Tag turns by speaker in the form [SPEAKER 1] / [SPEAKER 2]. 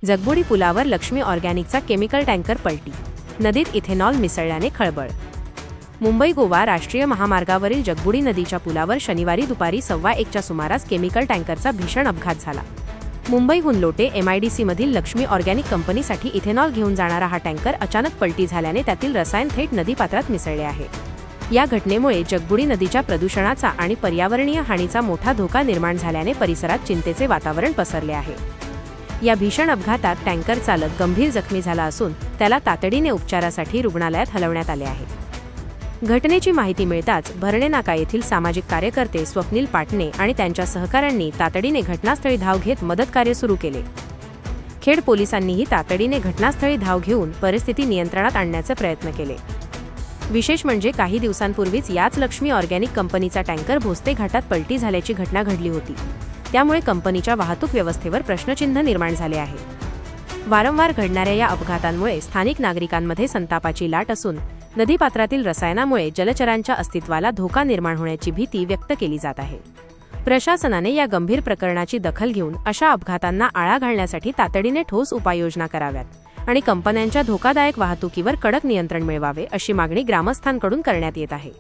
[SPEAKER 1] जगबुडी पुलावर Lakshmi ऑर्गॅनिकचा chemical tanker पलटी, नदीत इथेनॉल मिसळल्याने खळबळ। मुंबई गोवा राष्ट्रीय महामार्गावरील जगबुडी नदीच्या पुलावर शनिवारी दुपारी 1:15च्या सुमारास केमिकल टँकरचा भीषण अपघात झाला। मुंबईहून लोटे MIDC मधील लक्ष्मी ऑर्गॅनिक कंपनीसाठी इथेनॉल घेऊन जाणारा हा टँकर अचानक पलटी झाल्याने त्यातील रसायन थेट नदीपात्रात मिसळले आहे। या घटनेमुळे जगबुडी नदीच्या प्रदूषणाचा आणि पर्यावरणीय हानीचा मोठा धोका निर्माण झाल्याने परिसरात चिंतेचे वातावरण पसरले आहे। या भीषण अपघातात टँकर चालक गंभीर जखमी झाला असून त्याला तातडीने उपचारासाठी रुग्णालयात हलवण्यात आले आहे। घटनेची माहिती मिळताच भरणे नाका येथील सामाजिक कार्यकर्ते स्वप्नील पाटणे आणि त्यांच्या सहकाऱ्यांनी तातडीने घटनास्थळी धाव घेत मदतकार्य सुरू केले। खेड पोलिसांनीही तातडीने घटनास्थळी धाव घेऊन परिस्थिती नियंत्रणात आणण्याचे प्रयत्न केले। विशेष म्हणजे काही दिवसांपूर्वीच याच लक्ष्मी ऑर्गॅनिक कंपनीचा टँकर भोसते घाटात पलटी झाल्याची घटना घडली होती। त्यामुळे कंपनीच्या वाहतूक व्यवस्थेवर प्रश्नचिन्ह निर्माण झाले आहे। वारंवार घडणाऱ्या या अपघातांमुळे स्थानिक नागरिकांमध्ये संतापाची लाट असून नदीपात्रातील रसायनामुळे जलचरांच्या अस्तित्वाला धोका निर्माण होण्याची भीती व्यक्त केली जात आहे। प्रशासनाने या गंभीर प्रकरणाची दखल घेऊन अशा अपघातांना आळा घालण्यासाठी तातडीने ठोस उपाययोजना कराव्यात आणि कंपन्यांच्या धोकादायक वाहतुकीवर कडक नियंत्रण मिळवावे अशी मागणी ग्रामस्थांकडून करण्यात येत आहे।